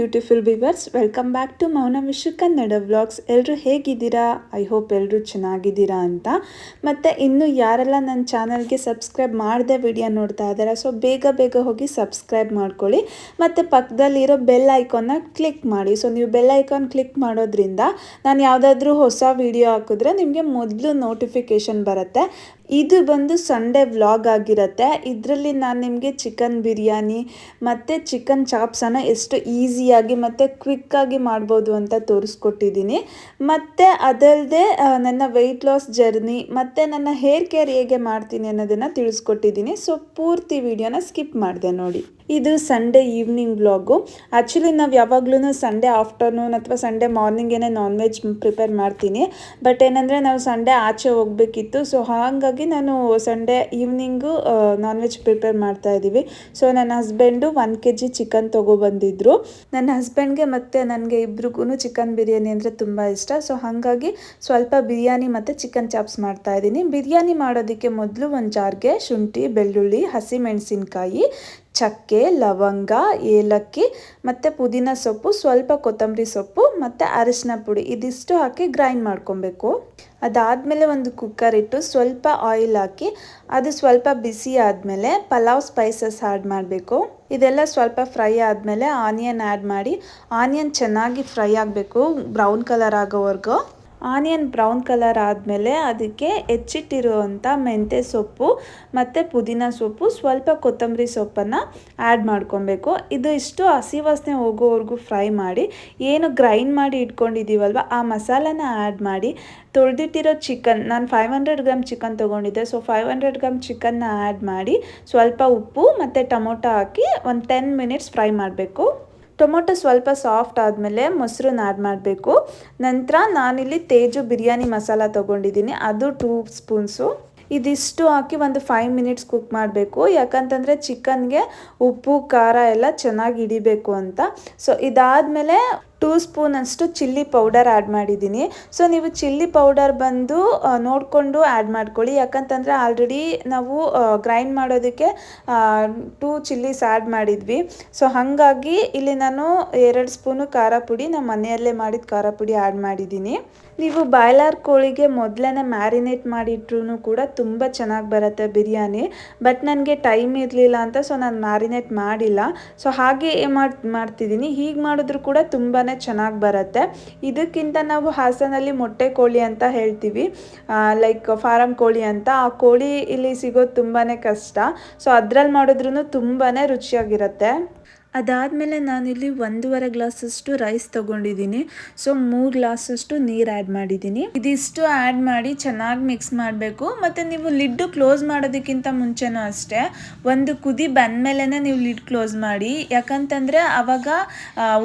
Beautiful viewers, welcome back to Mouna Vishwa Kannada vlogs. ಎಲ್ಲರೂ ಹೇಗಿದ್ದೀರಾ? I hope ಎಲ್ಲರೂ ಚೆನ್ನಾಗಿದ್ದೀರಾ ಅಂತ. ಮತ್ತು ಇನ್ನು ಯಾರೆಲ್ಲ ನನ್ನ ಚಾನಲ್ಗೆ ಸಬ್ಸ್ಕ್ರೈಬ್ ಮಾಡದೆ ವಿಡಿಯೋ ನೋಡ್ತಾ ಇದ್ದಾರೆ, ಸೊ ಬೇಗ ಹೋಗಿ ಸಬ್ಸ್ಕ್ರೈಬ್ ಮಾಡ್ಕೊಳ್ಳಿ. ಮತ್ತು ಪಕ್ಕದಲ್ಲಿರೋ ಬೆಲ್ ಐಕಾನ್ನ ಕ್ಲಿಕ್ ಮಾಡಿ. ಸೊ ನೀವು ಬೆಲ್ ಐಕಾನ್ ಕ್ಲಿಕ್ ಮಾಡೋದ್ರಿಂದ ನಾನು ಯಾವುದಾದ್ರೂ ಹೊಸ ವಿಡಿಯೋ ಹಾಕಿದ್ರೆ ನಿಮಗೆ ಮೊದಲು ನೋಟಿಫಿಕೇಷನ್ ಬರುತ್ತೆ. ಇದು ಬಂದು ಸಂಡೇ ವ್ಲಾಗ್ ಆಗಿರುತ್ತೆ. ಇದರಲ್ಲಿ ನಾನು ನಿಮಗೆ ಚಿಕನ್ ಬಿರಿಯಾನಿ ಮತ್ತು ಚಿಕನ್ ಚಾಪ್ಸನ್ನು ಎಷ್ಟು ಈಸಿಯಾಗಿ ಮತ್ತು ಕ್ವಿಕ್ಕಾಗಿ ಮಾಡ್ಬೋದು ಅಂತ ತೋರಿಸ್ಕೊಟ್ಟಿದ್ದೀನಿ. ಮತ್ತು ಅದಲ್ಲದೆ ನನ್ನ ವೆಯ್ಟ್ ಲಾಸ್ ಜರ್ನಿ ಮತ್ತು ನನ್ನ ಹೇರ್ ಕೇರ್ ಹೇಗೆ ಮಾಡ್ತೀನಿ ಅನ್ನೋದನ್ನು ತಿಳಿಸ್ಕೊಟ್ಟಿದ್ದೀನಿ. ಸೊ ಪೂರ್ತಿ ವಿಡಿಯೋನ ಸ್ಕಿಪ್ ಮಾಡಿದೆ ನೋಡಿ. ಇದು ಸಂಡೇ ಈವ್ನಿಂಗ್ ವ್ಲಾಗು. ಆ್ಯಕ್ಚುಲಿ ನಾವು ಯಾವಾಗ್ಲೂ ಸಂಡೇ ಆಫ್ಟರ್ನೂನ್ ಅಥವಾ ಸಂಡೇ ಮಾರ್ನಿಂಗೇನೆ ನಾನ್ ವೆಜ್ ಪ್ರಿಪೇರ್ ಮಾಡ್ತೀನಿ. ಬಟ್ ಏನಂದರೆ ನಾವು ಸಂಡೇ ಆಚೆ ಹೋಗಬೇಕಿತ್ತು, ಸೊ ಹಾಗಾಗಿ ನಾನು Sunday evening non veg prepare ಮಾಡ್ತಾ ಇದ್ದೀವಿ. ಸೊ ನನ್ನ ಹಸ್ಬೆಂಡು 1 kg ಚಿಕನ್ ತೊಗೊಬಂದಿದ್ರು. ನನ್ನ ಹಸ್ಬೆಂಡ್ಗೆ ಮತ್ತು ನನಗೆ ಇಬ್ರಿಗೂ ಚಿಕನ್ ಬಿರಿಯಾನಿ ಅಂದರೆ ತುಂಬ ಇಷ್ಟ. ಸೊ ಹಾಗಾಗಿ ಸ್ವಲ್ಪ ಬಿರಿಯಾನಿ ಮತ್ತು ಚಿಕನ್ ಚಾಪ್ಸ್ ಮಾಡ್ತಾ ಇದ್ದೀನಿ. ಬಿರಿಯಾನಿ ಮಾಡೋದಕ್ಕೆ ಮೊದಲು ಒಂದು ಜಾರ್ಗೆ ಶುಂಠಿ, ಬೆಳ್ಳುಳ್ಳಿ, ಹಸಿಮೆಣಸಿನ್ಕಾಯಿ, ಚಕ್ಕೆ, ಲವಂಗ, ಏಲಕ್ಕಿ ಮತ್ತು ಪುದೀನ ಸೊಪ್ಪು, ಸ್ವಲ್ಪ ಕೊತ್ತಂಬರಿ ಸೊಪ್ಪು ಮತ್ತು ಅರಿಶಿನ ಪುಡಿ ಇದಿಷ್ಟು ಹಾಕಿ ಗ್ರೈಂಡ್ ಮಾಡ್ಕೊಬೇಕು. ಅದಾದಮೇಲೆ ಒಂದು ಕುಕ್ಕರ್ ಇಟ್ಟು ಸ್ವಲ್ಪ ಆಯಿಲ್ ಹಾಕಿ ಅದು ಸ್ವಲ್ಪ ಬಿಸಿ ಆದಮೇಲೆ ಪಲಾವ್ ಸ್ಪೈಸಸ್ ಆ್ಯಡ್ ಮಾಡಬೇಕು. ಇದೆಲ್ಲ ಸ್ವಲ್ಪ ಫ್ರೈ ಆದಮೇಲೆ ಆನಿಯನ್ ಆ್ಯಡ್ ಮಾಡಿ ಆನಿಯನ್ ಚೆನ್ನಾಗಿ ಫ್ರೈ ಆಗಬೇಕು, ಬ್ರೌನ್ ಕಲರ್ ಆಗೋವರೆಗೂ. ಆನಿಯನ್ ಬ್ರೌನ್ ಕಲರ್ ಆದಮೇಲೆ ಅದಕ್ಕೆ ಹೆಚ್ಚಿಟ್ಟಿರುವಂಥ ಮೆಂತ್ಯ ಸೊಪ್ಪು ಮತ್ತು ಪುದೀನ ಸೊಪ್ಪು, ಸ್ವಲ್ಪ ಕೊತ್ತಂಬರಿ ಸೊಪ್ಪನ್ನು ಆ್ಯಡ್ ಮಾಡ್ಕೊಬೇಕು. ಇದು ಇಷ್ಟು ಹಸಿ ವಾಸನೆ ಹೋಗೋವರೆಗೂ ಫ್ರೈ ಮಾಡಿ ಏನು ಗ್ರೈಂಡ್ ಮಾಡಿ ಇಟ್ಕೊಂಡಿದ್ದೀವಲ್ವ ಆ ಮಸಾಲಾನ ಆ್ಯಡ್ ಮಾಡಿ ತೊಳೆದಿಟ್ಟಿರೋ ಚಿಕನ್, ನಾನು 500 ಗ್ರಾಮ್ ಚಿಕನ್ ತೊಗೊಂಡಿದ್ದೆ. ಸೊ 500 ಗ್ರಾಮ್ ಚಿಕನ್ನ ಆ್ಯಡ್ ಮಾಡಿ ಸ್ವಲ್ಪ ಉಪ್ಪು ಮತ್ತು ಟೊಮೊಟೊ ಹಾಕಿ ಒಂದು 10 ಮಿನಿಟ್ಸ್ ಫ್ರೈ ಮಾಡಬೇಕು. ಟೊಮೊಟೊ ಸ್ವಲ್ಪ ಸಾಫ್ಟ್ ಆದಮೇಲೆ ಮೊಸರನ್ನ ಆ್ಯಡ್ ಮಾಡಬೇಕು. ನಂತರ ನಾನಿಲ್ಲಿ ತೇಜು ಬಿರಿಯಾನಿ ಮಸಾಲ ತೊಗೊಂಡಿದ್ದೀನಿ, ಅದು 2 ಸ್ಪೂನ್ಸು. ಇದಿಷ್ಟು ಹಾಕಿ ಒಂದು 5 ಮಿನಿಟ್ಸ್ ಕುಕ್ ಮಾಡಬೇಕು. ಯಾಕಂತಂದರೆ ಚಿಕನ್ಗೆ ಉಪ್ಪು ಖಾರ ಎಲ್ಲ ಚೆನ್ನಾಗಿ ಹಿಡಿಬೇಕು ಅಂತ. ಸೊ ಇದಾದಮೇಲೆ 2 ಸ್ಪೂನಷ್ಟು ಚಿಲ್ಲಿ ಪೌಡರ್ ಆ್ಯಡ್ ಮಾಡಿದ್ದೀನಿ. ಸೊ ನೀವು ಚಿಲ್ಲಿ ಪೌಡರ್ ಬಂದು ನೋಡಿಕೊಂಡು ಆ್ಯಡ್ ಮಾಡ್ಕೊಳ್ಳಿ. ಯಾಕಂತಂದರೆ ಆಲ್ರೆಡಿ ನಾವು ಗ್ರೈಂಡ್ ಮಾಡೋದಕ್ಕೆ 2 ಚಿಲ್ಲೀಸ್ ಆ್ಯಡ್ ಮಾಡಿದ್ವಿ. ಸೊ ಹಾಗಾಗಿ ಇಲ್ಲಿ ನಾನು 2 ಸ್ಪೂನು ಖಾರ ಪುಡಿ, ನಮ್ಮ ಮನೆಯಲ್ಲೇ ಮಾಡಿದ ಖಾರ ಪುಡಿ ಆ್ಯಡ್ ಮಾಡಿದ್ದೀನಿ. ನೀವು ಬಾಯ್ಲರ್ ಕೋಳಿಗೆ ಮೊದಲೇ ಮ್ಯಾರಿನೇಟ್ ಮಾಡಿಟ್ರೂ ಕೂಡ ತುಂಬ ಚೆನ್ನಾಗಿ ಬರುತ್ತೆ ಬಿರಿಯಾನಿ. ಬಟ್ ನನಗೆ ಟೈಮ್ ಇರಲಿಲ್ಲ ಅಂತ ಸೊ ನಾನು ಮ್ಯಾರಿನೇಟ್ ಮಾಡಿಲ್ಲ. ಸೊ ಹಾಗೆ ಮಾಡ್ತಿದ್ದೀನಿ. ಹೀಗೆ ಮಾಡಿದ್ರು ಕೂಡ ತುಂಬಾ ಚೆನ್ನಾಗಿ ಬರುತ್ತೆ. ಇದಕ್ಕಿಂತ ನಾವು ಹಾಸನಲ್ಲಿ ಮೊಟ್ಟೆ ಕೋಳಿ ಅಂತ ಹೇಳ್ತೀವಿ, ಲೈಕ್ ಫಾರಂ ಕೋಳಿ ಅಂತ. ಆ ಕೋಳಿ ಇಲ್ಲಿ ಸಿಗೋದು ತುಂಬಾ ಕಷ್ಟ. ಸೊ ಅದ್ರಲ್ಲಿ ಮಾಡಿದ್ರೂ ತುಂಬಾ ರುಚಿಯಾಗಿರುತ್ತೆ. ಅದಾದಮೇಲೆ ನಾನಿಲ್ಲಿ 1.5 ಗ್ಲಾಸಷ್ಟು ರೈಸ್ ತೊಗೊಂಡಿದ್ದೀನಿ. ಸೊ 3 ಗ್ಲಾಸಷ್ಟು ನೀರು ಆ್ಯಡ್ ಮಾಡಿದ್ದೀನಿ. ಇದಿಷ್ಟು ಆ್ಯಡ್ ಮಾಡಿ ಚೆನ್ನಾಗಿ ಮಿಕ್ಸ್ ಮಾಡಬೇಕು. ಮತ್ತು ನೀವು ಲಿಡ್ಡು ಕ್ಲೋಸ್ ಮಾಡೋದಕ್ಕಿಂತ ಮುಂಚೆನೂ ಅಷ್ಟೇ ಒಂದು ಕುದಿ ಬಂದಮೇಲೆ ನೀವು ಲಿಡ್ ಕ್ಲೋಸ್ ಮಾಡಿ. ಯಾಕಂತಂದರೆ ಆವಾಗ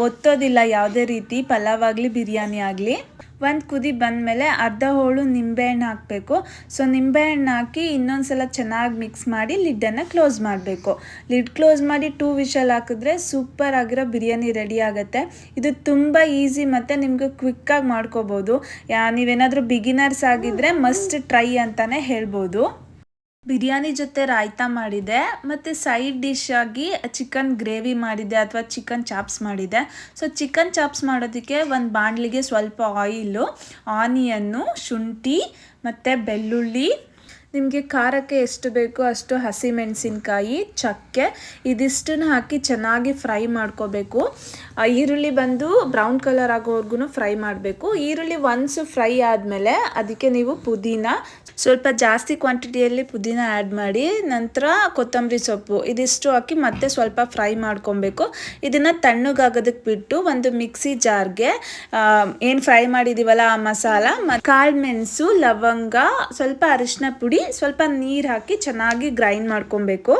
ಒತ್ತೋದಿಲ್ಲ ಯಾವುದೇ ರೀತಿ, ಪಲಾವ್ ಆಗಲಿ ಬಿರಿಯಾನಿ ಆಗಲಿ. ಒಂದು ಕುದಿ ಬಂದಮೇಲೆ ಅರ್ಧ ಹೋಳು ನಿಂಬೆಹಣ್ಣು ಹಾಕಬೇಕು. ಸೊ ನಿಂಬೆಹಣ್ಣು ಹಾಕಿ ಇನ್ನೊಂದು ಸಲ ಚೆನ್ನಾಗಿ ಮಿಕ್ಸ್ ಮಾಡಿ ಲಿಡ್ಡನ್ನು ಕ್ಲೋಸ್ ಮಾಡಬೇಕು. ಲಿಡ್ ಕ್ಲೋಸ್ ಮಾಡಿ 2 ವಿಷಲ್ ಹಾಕಿದ್ರೆ ಸೂಪರ್ ಆಗಿರೋ ಬಿರಿಯಾನಿ ರೆಡಿ ಆಗುತ್ತೆ. ಇದು ತುಂಬ ಈಸಿ ಮತ್ತು ನಿಮಗೆ ಕ್ವಿಕ್ಕಾಗಿ ಮಾಡ್ಕೋಬೋದು. ನೀವೇನಾದರೂ ಬಿಗಿನರ್ಸ್ ಆಗಿದ್ದರೆ ಮಸ್ಟ್ ಟ್ರೈ ಅಂತಲೇ ಹೇಳ್ಬೋದು. ಬಿರಿಯಾನಿ ಜೊತೆ ರಾಯ್ತಾ ಮಾಡಿದೆ ಮತ್ತು ಸೈಡ್ ಡಿಶ್ ಆಗಿ ಚಿಕನ್ ಗ್ರೇವಿ ಮಾಡಿದೆ ಅಥವಾ ಚಿಕನ್ ಚಾಪ್ಸ್ ಮಾಡಿದೆ. ಸೊ ಚಿಕನ್ ಚಾಪ್ಸ್ ಮಾಡೋದಕ್ಕೆ ಒಂದು ಬಾಣಲಿಗೆ ಸ್ವಲ್ಪ ಆಯಿಲು, ಆನಿಯನ್ನು, ಶುಂಠಿ ಮತ್ತು ಬೆಳ್ಳುಳ್ಳಿ, ನಿಮಗೆ ಖಾರಕ್ಕೆ ಎಷ್ಟು ಬೇಕೋ ಅಷ್ಟು ಹಸಿಮೆಣಸಿನ್ಕಾಯಿ, ಚಕ್ಕೆ ಇದಿಷ್ಟನ್ನು ಹಾಕಿ ಚೆನ್ನಾಗಿ ಫ್ರೈ ಮಾಡ್ಕೋಬೇಕು. ಈರುಳ್ಳಿ ಬಂದು ಬ್ರೌನ್ ಕಲರ್ ಆಗೋವರೆಗೂ ಫ್ರೈ ಮಾಡಬೇಕು. ಈರುಳ್ಳಿ ಒನ್ಸ್ ಫ್ರೈ ಆದಮೇಲೆ ಅದಕ್ಕೆ ನೀವು ಪುದೀನ, ಸ್ವಲ್ಪ ಜಾಸ್ತಿ ಕ್ವಾಂಟಿಟಿಯಲ್ಲಿ ಪುದೀನ ಆ್ಯಡ್ ಮಾಡಿ, ನಂತರ ಕೊತ್ತಂಬರಿ ಸೊಪ್ಪು ಇದಿಷ್ಟು ಹಾಕಿ ಮತ್ತೆ ಸ್ವಲ್ಪ ಫ್ರೈ ಮಾಡ್ಕೊಬೇಕು. ಇದನ್ನು ತಣ್ಣಗಾಗೋದಕ್ಕೆ ಬಿಟ್ಟು ಒಂದು ಮಿಕ್ಸಿ ಜಾರ್ಗೆ ಏನು ಫ್ರೈ ಮಾಡಿದ್ದೀವಲ್ಲ ಆ ಮಸಾಲ, ಕಾಳು ಮೆಣಸು, ಲವಂಗ, ಸ್ವಲ್ಪ ಅರಿಶಿನ ಪುಡಿ, ಸ್ವಲ್ಪ ನೀರು ಹಾಕಿ ಚೆನ್ನಾಗಿ ಗ್ರೈಂಡ್ ಮಾಡ್ಕೊಬೇಕು.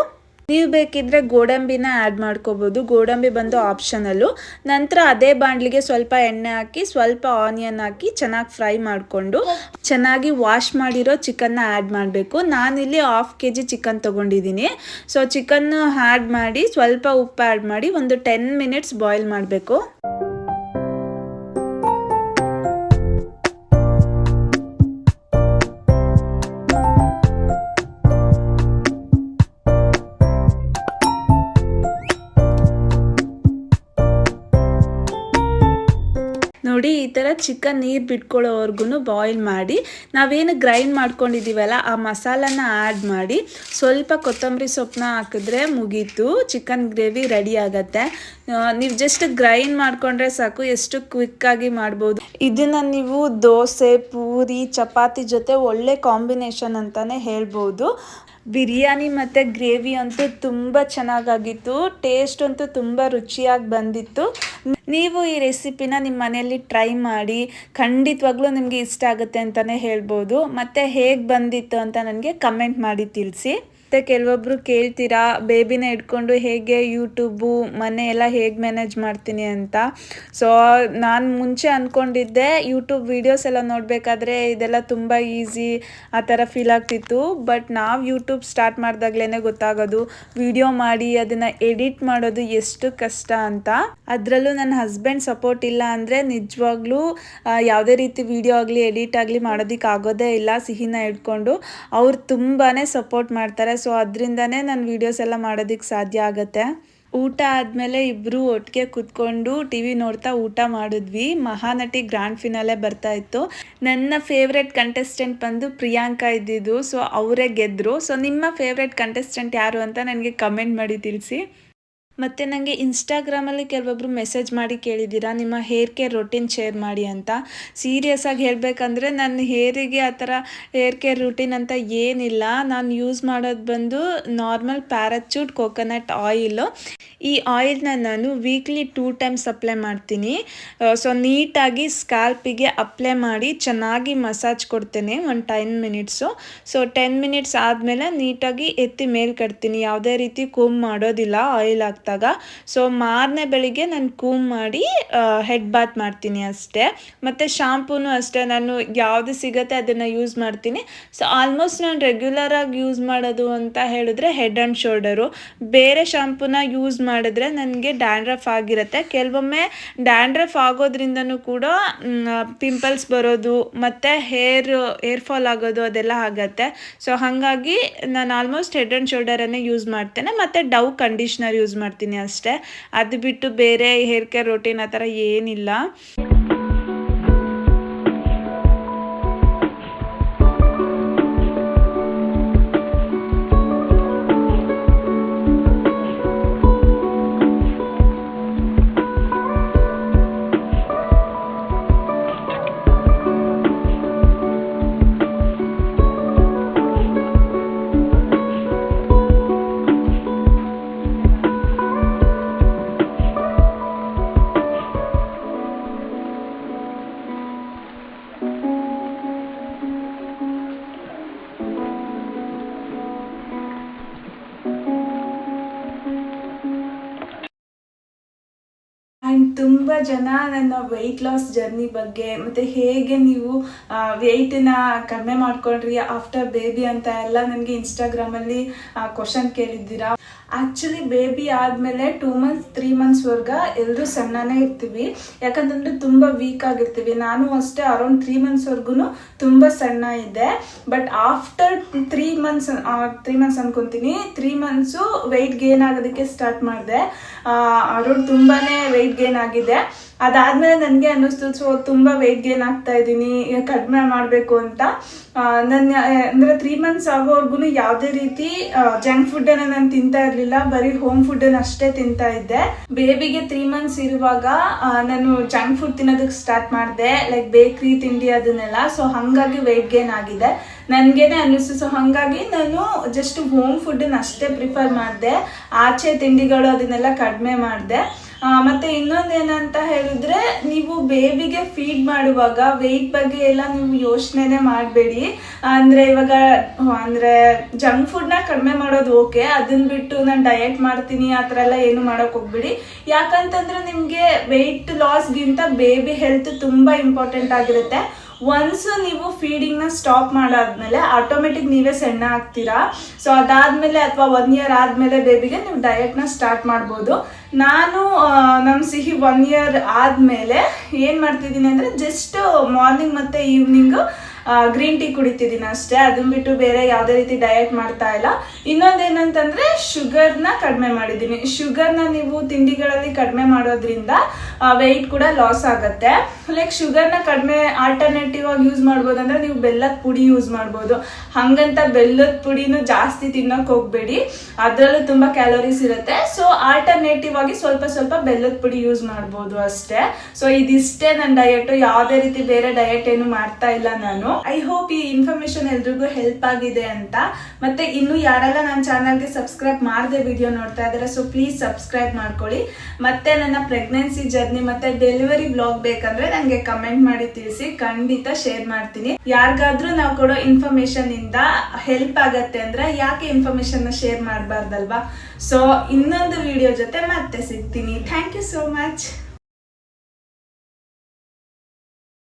ನೀವು ಬೇಕಿದ್ರೆ ಗೋಡಂಬಿನ ಆ್ಯಡ್ ಮಾಡ್ಕೋಬೋದು. ಗೋಡಂಬಿ ಬಂದು ಆಪ್ಷನಲ್ಲು. ನಂತರ ಅದೇ ಬಾಣಲಿಗೆ ಸ್ವಲ್ಪ ಎಣ್ಣೆ ಹಾಕಿ ಸ್ವಲ್ಪ ಆನಿಯನ್ ಹಾಕಿ ಚೆನ್ನಾಗಿ ಫ್ರೈ ಮಾಡಿಕೊಂಡು ಚೆನ್ನಾಗಿ ವಾಶ್ ಮಾಡಿರೋ ಚಿಕನ್ನ ಆ್ಯಡ್ ಮಾಡಬೇಕು. ನಾನಿಲ್ಲಿ 1/2 kg ಚಿಕನ್ ತೊಗೊಂಡಿದ್ದೀನಿ. ಸೊ ಚಿಕನ್ನು ಆ್ಯಡ್ ಮಾಡಿ ಸ್ವಲ್ಪ ಉಪ್ಪು ಆ್ಯಡ್ ಮಾಡಿ ಒಂದು 10 ಮಿನಿಟ್ಸ್ ಬಾಯ್ಲ್ ಮಾಡಬೇಕು. ನೋಡಿ ಈ ಥರ ಚಿಕನ್ ನೀರು ಬಿಟ್ಕೊಳ್ಳೋವರೆಗೂ ಬಾಯ್ಲ್ ಮಾಡಿ ನಾವೇನು ಗ್ರೈಂಡ್ ಮಾಡ್ಕೊಂಡಿದ್ದೀವಲ್ಲ ಆ ಮಸಾಲಾನ ಆ್ಯಡ್ ಮಾಡಿ ಸ್ವಲ್ಪ ಕೊತ್ತಂಬರಿ ಸೊಪ್ಪನ್ನ ಹಾಕಿದ್ರೆ ಮುಗೀತು, ಚಿಕನ್ ಗ್ರೇವಿ ರೆಡಿ ಆಗುತ್ತೆ. ನೀವು ಜಸ್ಟ್ ಗ್ರೈಂಡ್ ಮಾಡಿಕೊಂಡ್ರೆ ಸಾಕು, ಎಷ್ಟು ಕ್ವಿಕ್ಕಾಗಿ ಮಾಡ್ಬೋದು. ಇದನ್ನು ನೀವು ದೋಸೆ, ಪೂರಿ, ಚಪಾತಿ ಜೊತೆ ಒಳ್ಳೆ ಕಾಂಬಿನೇಷನ್ ಅಂತಲೇ ಹೇಳ್ಬೋದು. ಬಿರಿಯಾನಿ ಮತ್ತು ಗ್ರೇವಿ ಅಂತೂ ತುಂಬ ಚೆನ್ನಾಗಾಗಿತ್ತು, ಟೇಸ್ಟ್ ಅಂತೂ ತುಂಬ ರುಚಿಯಾಗಿ ಬಂದಿತ್ತು. ನೀವು ಈ ರೆಸಿಪಿನ ನಿಮ್ಮ ಮನೆಯಲ್ಲಿ ಟ್ರೈ ಮಾಡಿ, ಖಂಡಿತವಾಗ್ಲೂ ನಿಮಗೆ ಇಷ್ಟ ಆಗುತ್ತೆ ಅಂತಲೇ ಹೇಳ್ಬೋದು. ಮತ್ತು ಹೇಗೆ ಬಂದಿತ್ತು ಅಂತ ನನಗೆ ಕಮೆಂಟ್ ಮಾಡಿ ತಿಳಿಸಿ. ಮತ್ತು ಕೆಲವೊಬ್ಬರು ಕೇಳ್ತೀರಾ ಬೇಬಿನ ಇಟ್ಕೊಂಡು ಹೇಗೆ ಯೂಟ್ಯೂಬು ಮನೆ ಎಲ್ಲ ಹೇಗೆ ಮ್ಯಾನೇಜ್ ಮಾಡ್ತೀನಿ ಅಂತ. ಸೊ ನಾನು ಮುಂಚೆ ಅಂದ್ಕೊಂಡಿದ್ದೆ ಯೂಟ್ಯೂಬ್ ವೀಡಿಯೋಸ್ ಎಲ್ಲ ನೋಡಬೇಕಾದ್ರೆ ಇದೆಲ್ಲ ತುಂಬ ಈಸಿ ಆ ಥರ ಫೀಲ್ ಆಗ್ತಿತ್ತು. ಬಟ್ ನಾವು ಯೂಟ್ಯೂಬ್ ಸ್ಟಾರ್ಟ್ ಮಾಡಿದಾಗ್ಲೇ ಗೊತ್ತಾಗೋದು ವಿಡಿಯೋ ಮಾಡಿ ಅದನ್ನು ಎಡಿಟ್ ಮಾಡೋದು ಎಷ್ಟು ಕಷ್ಟ ಅಂತ. ಅದರಲ್ಲೂ ನನ್ನ ಹಸ್ಬೆಂಡ್ ಸಪೋರ್ಟ್ ಇಲ್ಲ ಅಂದರೆ ನಿಜವಾಗ್ಲೂ ಯಾವುದೇ ರೀತಿ ವಿಡಿಯೋ ಆಗಲಿ ಎಡಿಟ್ ಆಗಲಿ ಮಾಡೋದಕ್ಕೆ ಆಗೋದೇ ಇಲ್ಲ. ಸಿಹಿನ ಇಟ್ಕೊಂಡು ಅವ್ರು ತುಂಬಾ ಸಪೋರ್ಟ್ ಮಾಡ್ತಾರೆ. ಸೊ ಅದರಿಂದನೇ ನಾನು ವೀಡಿಯೋಸ್ ಎಲ್ಲ ಮಾಡೋದಕ್ಕೆ ಸಾಧ್ಯ ಆಗುತ್ತೆ. ಊಟ ಆದಮೇಲೆ ಇಬ್ಬರು ಒಟ್ಟಿಗೆ ಕೂತ್ಕೊಂಡು ಟಿ ವಿ ನೋಡ್ತಾ ಊಟ ಮಾಡಿದ್ವಿ. ಮಹಾನಟಿ ಗ್ರ್ಯಾಂಡ್ ಫಿನಾಲೆ ಬರ್ತಾ ಇತ್ತು. ನನ್ನ ಫೇವ್ರೆಟ್ ಕಂಟೆಸ್ಟೆಂಟ್ ಬಂದು ಪ್ರಿಯಾಂಕಾ ಇದ್ದಿದ್ದು. ಸೊ ಅವರೇ ಗೆದ್ದರು. ಸೊ ನಿಮ್ಮ ಫೇವ್ರೆಟ್ ಕಂಟೆಸ್ಟೆಂಟ್ ಯಾರು ಅಂತ ನನಗೆ ಕಮೆಂಟ್ ಮಾಡಿ ತಿಳಿಸಿ. ಮತ್ತು ನನಗೆ ಇನ್ಸ್ಟಾಗ್ರಾಮಲ್ಲಿ ಕೆಲವೊಬ್ಬರು ಮೆಸೇಜ್ ಮಾಡಿ ಕೇಳಿದ್ದೀರಾ ನಿಮ್ಮ ಹೇರ್ ಕೇರ್ ರೊಟೀನ್ ಶೇರ್ ಮಾಡಿ ಅಂತ. ಸೀರಿಯಸ್ ಆಗಿ ಹೇಳಬೇಕಂದ್ರೆ ನನ್ನ ಹೇರಿಗೆ ಆ ಥರ ಹೇರ್ ಕೇರ್ ರೂಟೀನ್ ಅಂತ ಏನಿಲ್ಲ. ನಾನು ಯೂಸ್ ಮಾಡೋದು ಬಂದು ನಾರ್ಮಲ್ ಪ್ಯಾರಾಚೂಟ್ ಕೋಕೋನಟ್ ಆಯಿಲು. ಈ ಆಯಿಲ್ನ ನಾನು ವೀಕ್ಲಿ 2 ಟೈಮ್ಸ್ ಅಪ್ಲೈ ಮಾಡ್ತೀನಿ. ಸೊ ನೀಟಾಗಿ ಸ್ಕ್ಯಾಲ್ಪಿಗೆ ಅಪ್ಲೈ ಮಾಡಿ ಚೆನ್ನಾಗಿ ಮಸಾಜ್ ಕೊಡ್ತೇನೆ ಒಂದು 10 ಮಿನಿಟ್ಸು. ಸೊ 10 ಮಿನಿಟ್ಸ್ ಆದಮೇಲೆ ನೀಟಾಗಿ ಎತ್ತಿ ಮೇಲೆ ಕಟ್ತೀನಿ, ಯಾವುದೇ ರೀತಿ ಕೂಮ್ ಮಾಡೋದಿಲ್ಲ ಆಯಿಲ್ ಹಾಕ್ತಾ. ಸೊ ಮಾರನೇ ಬೆಳಿಗ್ಗೆ ನಾನು ಕೂಮ್ ಮಾಡಿ ಹೆಡ್ ಬಾತ್ ಮಾಡ್ತೀನಿ ಅಷ್ಟೇ. ಮತ್ತು ಶಾಂಪೂನು ಅಷ್ಟೇ, ನಾನು ಯಾವುದು ಸಿಗುತ್ತೆ ಅದನ್ನು ಯೂಸ್ ಮಾಡ್ತೀನಿ. ಸೊ ಆಲ್ಮೋಸ್ಟ್ ನಾನು ರೆಗ್ಯುಲರಾಗಿ ಯೂಸ್ ಮಾಡೋದು ಅಂತ ಹೇಳಿದ್ರೆ ಹೆಡ್ ಆ್ಯಂಡ್ ಶೋಲ್ಡರು. ಬೇರೆ ಶಾಂಪೂನ ಯೂಸ್ ಮಾಡಿದ್ರೆ ನನಗೆ ಡ್ಯಾಂಡ್ರಫ್ ಆಗಿರುತ್ತೆ. ಕೆಲವೊಮ್ಮೆ ಡ್ಯಾಂಡ್ರಫ್ ಆಗೋದ್ರಿಂದನೂ ಕೂಡ ಪಿಂಪಲ್ಸ್ ಬರೋದು ಮತ್ತು ಹೇರ್ ಫಾಲ್ ಆಗೋದು ಅದೆಲ್ಲ ಆಗುತ್ತೆ. ಸೊ ಹಾಗಾಗಿ ನಾನು ಆಲ್ಮೋಸ್ಟ್ ಹೆಡ್ ಆ್ಯಂಡ್ ಶೋಲ್ಡರನ್ನೇ ಯೂಸ್ ಮಾಡ್ತೇನೆ. ಮತ್ತು ಡವ್ ಕಂಡೀಷ್ನರ್ ಯೂಸ್ ಮಾಡ್ತೀನಿ ಅಷ್ಟೇ. ಅದು ಬಿಟ್ಟು ಬೇರೆ ಹೇರ್ ಕೇರ್ ರೊಟೀನ್ ಆ ಥರ ಏನಿಲ್ಲ. ಆ್ಯಂಡ್ ತುಂಬ ಜನ ನನ್ನ ವೆಯ್ಟ್ ಲಾಸ್ ಜರ್ನಿ ಬಗ್ಗೆ ಮತ್ತು ಹೇಗೆ ನೀವು ವೆಯ್ಟನ್ನ ಕಡಿಮೆ ಮಾಡ್ಕೊಂಡ್ರಿ ಆಫ್ಟರ್ ಬೇಬಿ ಅಂತ ಎಲ್ಲ ನನಗೆ ಇನ್ಸ್ಟಾಗ್ರಾಮಲ್ಲಿ ಕ್ವಶನ್ ಕೇಳಿದ್ದೀರಾ. ಆ್ಯಕ್ಚುಲಿ ಬೇಬಿ ಆದಮೇಲೆ 2 ಮಂತ್ಸ್ 3 ಮಂತ್ಸ್ವರೆಗೆ ಎಲ್ಲರೂ ಸಣ್ಣನೇ ಇರ್ತೀವಿ, ಯಾಕಂತಂದರೆ ತುಂಬ ವೀಕ್ ಆಗಿರ್ತೀವಿ. ನಾನು ಅಷ್ಟೇ ಅರೌಂಡ್ 3 ಮಂತ್ಸ್ವರೆಗೂ ತುಂಬ ಸಣ್ಣ ಇದ್ದೆ. ಬಟ್ ಆಫ್ಟರ್ 3 ಮಂತ್ಸ್ ಅನ್ಕೊತೀನಿ 3 ಮಂತ್ಸು ವೆಯ್ಟ್ ಗೇನ್ ಆಗೋದಕ್ಕೆ ಸ್ಟಾರ್ಟ್ ಮಾಡಿದೆ. ಅರೌಂಡ್ ತುಂಬಾ ವೆಯ್ಟ್ ಗೇನ್ ಆಗಿದೆ. ಅದಾದಮೇಲೆ ನನಗೆ ಅನ್ನಿಸ್ತು ಸೊ ತುಂಬ ವೆಯ್ಟ್ ಗೇನ್ ಆಗ್ತಾ ಇದ್ದೀನಿ, ಕಡಿಮೆ ಮಾಡಬೇಕು ಅಂತ. ನನ್ನ ಅಂದರೆ 3 ಮಂತ್ಸ್ ಆಗೋವರೆಗೂ ಯಾವುದೇ ರೀತಿ ಜಂಕ್ ಫುಡ್ಡನ್ನು ನಾನು ತಿಂತಾ ಇರಲಿಲ್ಲ, ಬರೀ ಹೋಮ್ ಫುಡ್ಡನ್ನು ಅಷ್ಟೇ ತಿಂತಾ ಇದ್ದೆ. ಬೇಬಿಗೆ 3 ಮಂತ್ಸ್ ಇರುವಾಗ ನಾನು ಜಂಕ್ ಫುಡ್ ತಿನ್ನೋದಕ್ಕೆ ಸ್ಟಾರ್ಟ್ ಮಾಡಿದೆ, ಲೈಕ್ ಬೇಕ್ರಿ ತಿಂಡಿ ಅದನ್ನೆಲ್ಲ. ಸೊ ಹಾಗಾಗಿ ವೆಯ್ಟ್ ಗೇನ್ ಆಗಿದೆ ನನಗೇನೆ ಅನ್ನಿಸ್ತು. ಸೊ ಹಾಗಾಗಿ ನಾನು ಜಸ್ಟ್ ಹೋಮ್ ಫುಡ್ಡನ್ನು ಅಷ್ಟೇ ಪ್ರಿಫರ್ ಮಾಡಿದೆ, ಆಚೆ ತಿಂಡಿಗಳು ಅದನ್ನೆಲ್ಲ ಕಡಿಮೆ ಮಾಡಿದೆ. ಮತ್ತು ಇನ್ನೊಂದೇನಂತ ಹೇಳಿದ್ರೆ, ನೀವು ಬೇಬಿಗೆ ಫೀಡ್ ಮಾಡುವಾಗ ವೆಯ್ಟ್ ಬಗ್ಗೆ ಎಲ್ಲ ನೀವು ಯೋಚನೆ ಮಾಡಬೇಡಿ. ಅಂದರೆ ಇವಾಗ ಅಂದರೆ ಜಂಕ್ ಫುಡ್ನ ಕಡಿಮೆ ಮಾಡೋದು ಓಕೆ, ಅದನ್ನ ಬಿಟ್ಟು ನಾನು ಡಯಟ್ ಮಾಡ್ತೀನಿ ಆ ಥರ ಎಲ್ಲ ಏನು ಮಾಡೋಕೆ ಹೋಗ್ಬೇಡಿ. ಯಾಕಂತಂದರೆ ನಿಮಗೆ ವೆಯ್ಟ್ ಲಾಸ್ಗಿಂತ ಬೇಬಿ ಹೆಲ್ತ್ ತುಂಬ ಇಂಪಾರ್ಟೆಂಟ್ ಆಗಿರುತ್ತೆ. ಒನ್ಸ್ ನೀವು ಫೀಡಿಂಗ್ನ ಸ್ಟಾಪ್ ಮಾಡಾದ್ಮೇಲೆ ಆಟೋಮೆಟಿಕ್ ನೀವೇ ಸಣ್ಣ ಆಗ್ತೀರಾ. ಸೊ ಅದಾದಮೇಲೆ ಅಥವಾ 1 ಇಯರ್ ಆದಮೇಲೆ ಬೇಬಿಗೆ ನೀವು ಡಯಟ್ನ ಸ್ಟಾರ್ಟ್ ಮಾಡ್ಬೋದು. ನಾನು ನಮ್ಮ ಸಿಹಿ 1 ಇಯರ್ ಆದಮೇಲೆ ಏನು ಮಾಡ್ತಿದ್ದೀನಿ ಅಂದರೆ ಜಸ್ಟ್ ಮಾರ್ನಿಂಗ್ ಮತ್ತು ಈವ್ನಿಂಗು ಗ್ರೀನ್ ಟೀ ಕುಡಿತಿದ್ದೀನಿ ಅಷ್ಟೇ. ಅದನ್ನ ಬಿಟ್ಟು ಬೇರೆ ಯಾವುದೇ ರೀತಿ ಡಯಟ್ ಮಾಡ್ತಾ ಇಲ್ಲ. ಇನ್ನೊಂದೇನಂತಂದ್ರೆ ಶುಗರ್ನ ಕಡಿಮೆ ಮಾಡಿದ್ದೀನಿ. ಶುಗರ್ನ ನೀವು ತಿಂಡಿಗಳಲ್ಲಿ ಕಡಿಮೆ ಮಾಡೋದ್ರಿಂದ ವೆಯ್ಟ್ ಕೂಡ ಲಾಸ್ ಆಗುತ್ತೆ. ಲೈಕ್ ಶುಗರ್ನ ಕಡಿಮೆ ಆಲ್ಟರ್ನೇಟಿವ್ ಆಗಿ ಯೂಸ್ ಮಾಡ್ಬೋದು ಅಂದ್ರೆ ನೀವು ಬೆಲ್ಲದ ಪುಡಿ ಯೂಸ್ ಮಾಡ್ಬೋದು. ಹಂಗಂತ ಬೆಲ್ಲದ ಪುಡಿನೂ ಜಾಸ್ತಿ ತಿನ್ನೋಕೆ ಹೋಗ್ಬೇಡಿ, ಅದರಲ್ಲೂ ತುಂಬಾ ಕ್ಯಾಲೋರೀಸ್ ಇರುತ್ತೆ. ಸೊ ಆಲ್ಟರ್ನೇಟಿವ್ ಆಗಿ ಸ್ವಲ್ಪ ಸ್ವಲ್ಪ ಬೆಲ್ಲದ ಪುಡಿ ಯೂಸ್ ಮಾಡ್ಬೋದು ಅಷ್ಟೇ. ಸೊ ಇದಿಷ್ಟೇ ನನ್ನ ಡಯಟ್, ಯಾವುದೇ ರೀತಿ ಬೇರೆ ಡಯಟ್ ಏನು ಮಾಡ್ತಾ ಇಲ್ಲ ನಾನು. ಐ ಹೋಪ್ ಈ ಇನ್ಫಾರ್ಮೇಶನ್ ಎಲ್ರಿಗೂ ಹೆಲ್ಪ್ ಆಗಿದೆ ಅಂತ. ಮತ್ತೆ ಇನ್ನು ಯಾರೆಲ್ಲ ನನ್ನ ಚಾನಲ್ಗೆ ಸಬ್ಸ್ಕ್ರೈಬ್ ಮಾಡದೆ ವಿಡಿಯೋ ನೋಡ್ತಾ ಇದ್ದಾರೆ, ಸೊ ಪ್ಲೀಸ್ ಸಬ್ಸ್ಕ್ರೈಬ್ ಮಾಡ್ಕೊಳ್ಳಿ. ಮತ್ತೆ ನನ್ನ ಪ್ರೆಗ್ನೆನ್ಸಿ ಜರ್ನಿ ಮತ್ತೆ ಡೆಲಿವರಿ ಬ್ಲಾಗ್ ಬೇಕಂದ್ರೆ ನನಗೆ ಕಮೆಂಟ್ ಮಾಡಿ ತಿಳಿಸಿ, ಖಂಡಿತ ಶೇರ್ ಮಾಡ್ತೀನಿ. ಯಾರಿಗಾದ್ರೂ ನಾವು ಕೊಡೋ ಇನ್ಫಾರ್ಮೇಶನ್ ಇಂದ ಹೆಲ್ಪ್ ಆಗತ್ತೆ ಅಂದ್ರೆ ಯಾಕೆ ಇನ್ಫಾರ್ಮೇಶನ್ ಶೇರ್ ಮಾಡಬಾರ್ದಲ್ವಾ. ಸೊ ಇನ್ನೊಂದು ವಿಡಿಯೋ ಜೊತೆ ಮತ್ತೆ ಸಿಗ್ತೀನಿ. Thank you so much.